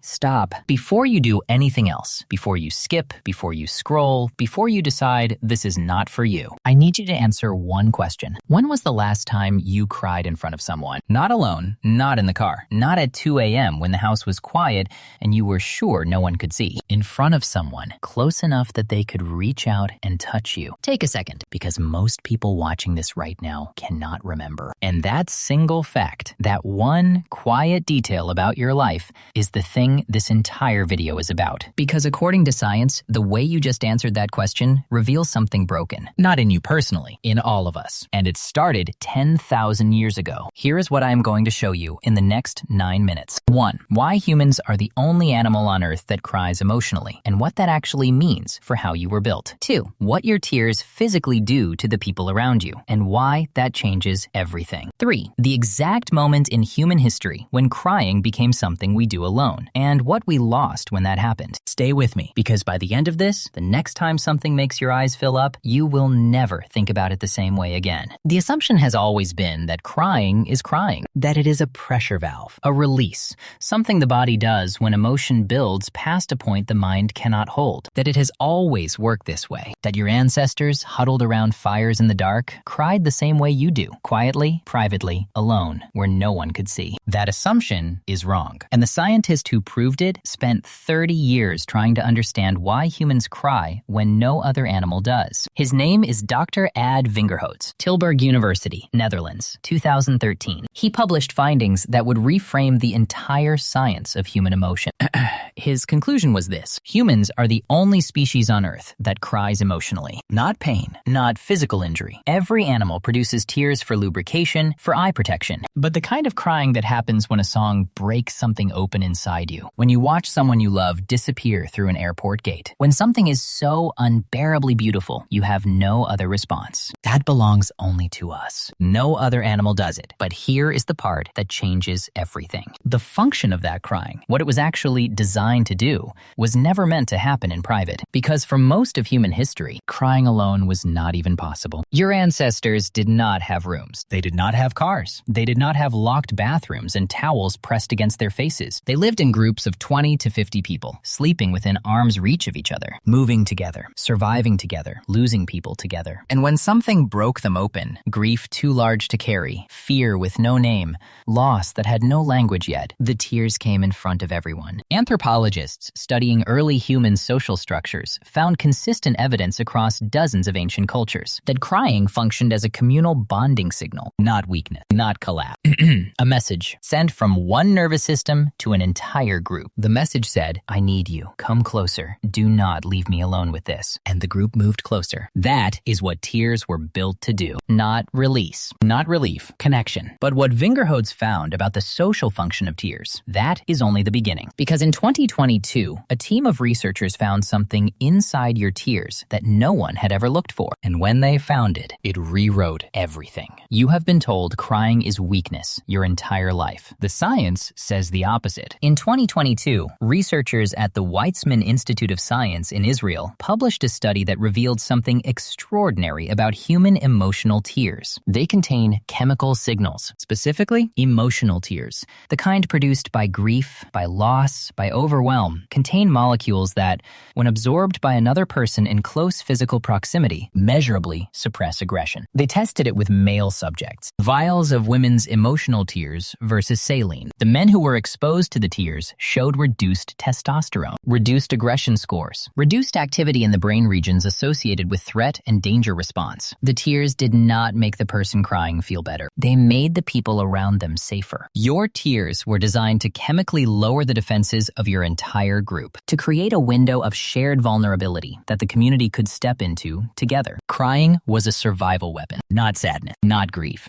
Stop. Before you do anything else, before you skip, before you scroll, before you decide this is not for you, I need you to answer one question. When was the last time you cried in front of someone? Not alone, not in the car, not at 2 a.m. when the house was quiet and you were sure no one could see. In front of someone, close enough that they could reach out and touch you. Take a second, because most people watching this right now cannot remember. And that single fact, that one quiet detail about your life, is the thing this entire video is about. Because according to science, the way you just answered that question reveals something broken. Not in you personally, in all of us. And it started 10,000 years ago. Here is what I am going to show you in the next 9 minutes. 1. Why humans are the only animal on Earth that cries emotionally, and what that actually means for how you were built. 2. What your tears physically do to the people around you, and why that changes everything. 3. The exact moment in human history when crying became something we do alone, and what we lost when that happened. Stay with me, because by the end of this, the next time something makes your eyes fill up, you will never think about it the same way again. The assumption has always been that crying is crying, that it is a pressure valve, a release, something the body does when emotion builds past a point the mind cannot hold, that it has always worked this way, that your ancestors, huddled around fires in the dark, cried the same way you do, quietly, privately, alone, where no one could see. That assumption is wrong, and the scientist who proved it spent 30 years trying to understand why humans cry when no other animal does. His name is Dr. Vingerhoets, Tilburg University, Netherlands, 2013. He published findings that would reframe the entire science of human emotion. His conclusion was this: humans are the only species on Earth that cries emotionally. Not pain, not physical injury. Every animal produces tears for lubrication, for eye protection. But the kind of crying that happens when a song breaks something open inside you, when you watch someone you love disappear through an airport gate, when something is so unbearably beautiful you have no other response. That belongs only to us. No other animal does it. But here is the part that changes everything. The function of that crying, what it was actually designed to do, was never meant to happen in private, because for most of human history, crying alone was not even possible. Your ancestors did not have rooms. They did not have cars. They did not have locked bathrooms and towels pressed against their faces. They lived in groups of 20 to 50 people, sleeping within arm's reach of each other, moving together, surviving together, losing people together. And when something broke them open, grief too large to carry, fear with no name, loss that had no language yet, the tears came in front of everyone. Anthropologists studying early human social structures found consistent evidence across dozens of ancient cultures that crying functioned as a communal bonding signal, not weakness, not collapse. A message sent from one nervous system to an entire group. The message said, "I need you. Come closer. Do not leave me alone with this." And the group moved closer. That is what tears were built to do. Not release, not relief, connection. But what Vingerhoets found about the social function of tears, that is only the beginning. Because in 2022, a team of researchers found something inside your tears that no one had ever looked for. And when they found it, it rewrote everything. You have been told crying is weakness your entire life. The science says the opposite. In 2022, researchers at the Weizmann Institute of Science in Israel published a study that revealed something extraordinary about human emotional tears. They contain chemical signals, specifically emotional tears, the kind produced by grief, by loss, by overwhelm, contain molecules that, when absorbed by another person in close physical proximity, measurably suppress aggression. They tested it with male subjects. Vials of women's emotional tears versus saline. The men who were exposed to the tears showed reduced testosterone, reduced aggression scores, reduced activity in the brain regions associated with threat and danger response. The tears did not make the person crying feel better. They made the people around them safer. Your tears were designed to chemically lower the defenses of your entire group, to create a window of shared vulnerability that the community could step into together. Crying was a survival weapon, not sadness, not grief.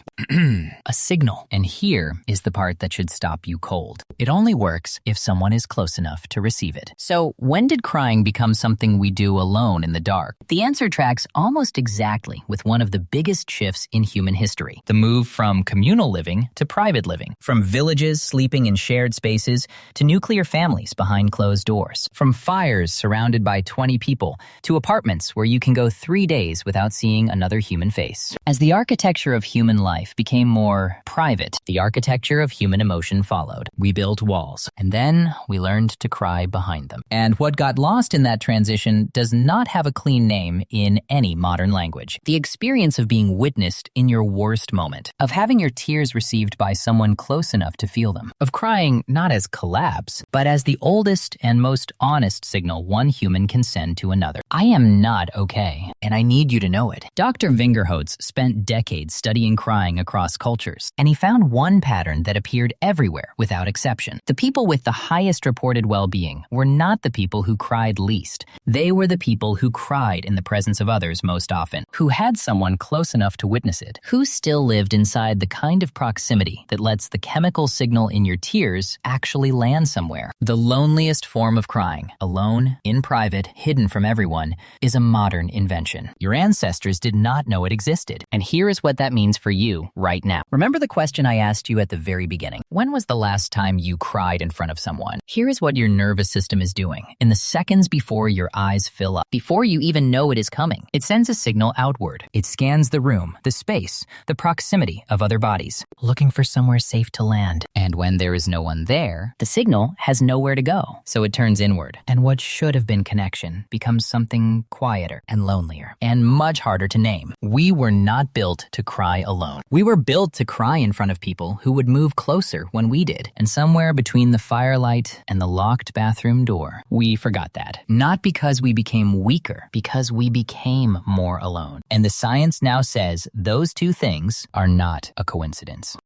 A signal. And here is the part that should stop you cold. It only works if someone is close enough to receive it. So when did crying become something we do alone in the dark? The answer tracks almost exactly with one of the biggest shifts in human history. The move from communal living to private living. From villages sleeping in shared spaces to nuclear families behind closed doors. From fires surrounded by 20 people to apartments where you can go 3 days without seeing another human face. As the architecture of human life became more private, the architecture of human emotion followed. We built walls, and Then we learned to cry behind them. And what got lost in that transition does not have a clean name in any modern language. The experience of being witnessed in your worst moment, of having your tears received by someone close enough to feel them, of crying not as collapse, but as the oldest and most honest signal one human can send to another. I am not okay, and I need you to know it. Dr. Vingerhoets spent decades studying crying across cultures, and he found one pattern that appeared everywhere without exception. The people with the highest reported well-being were not the people who cried least. They were the people who cried in the presence of others most often, who had someone close enough to witness it, who still lived inside the kind of proximity that lets the chemical signal in your tears actually land somewhere. The loneliest form of crying, alone, in private, hidden from everyone, is a modern invention. Your ancestors did not know it existed, and here is what that means for you right now. Remember the question I asked you at the very beginning? When was the last time you cried in front of someone? Here is what your nervous system is doing. In the seconds before your eyes fill up, before you even know it is coming, it sends a signal outward. It scans the room, the space, the proximity of other bodies, looking for somewhere safe to land. And when there is no one there, the signal has nowhere to go. So it turns inward. And what should have been connection becomes something quieter and lonelier and much harder to name. We were not built to cry alone. We were built to cry in front of people who would move closer when we did. And somewhere between the firelight and the locked bathroom door, we forgot that. Not because we became weaker, because we became more alone. And the science now says those two things are not a coincidence.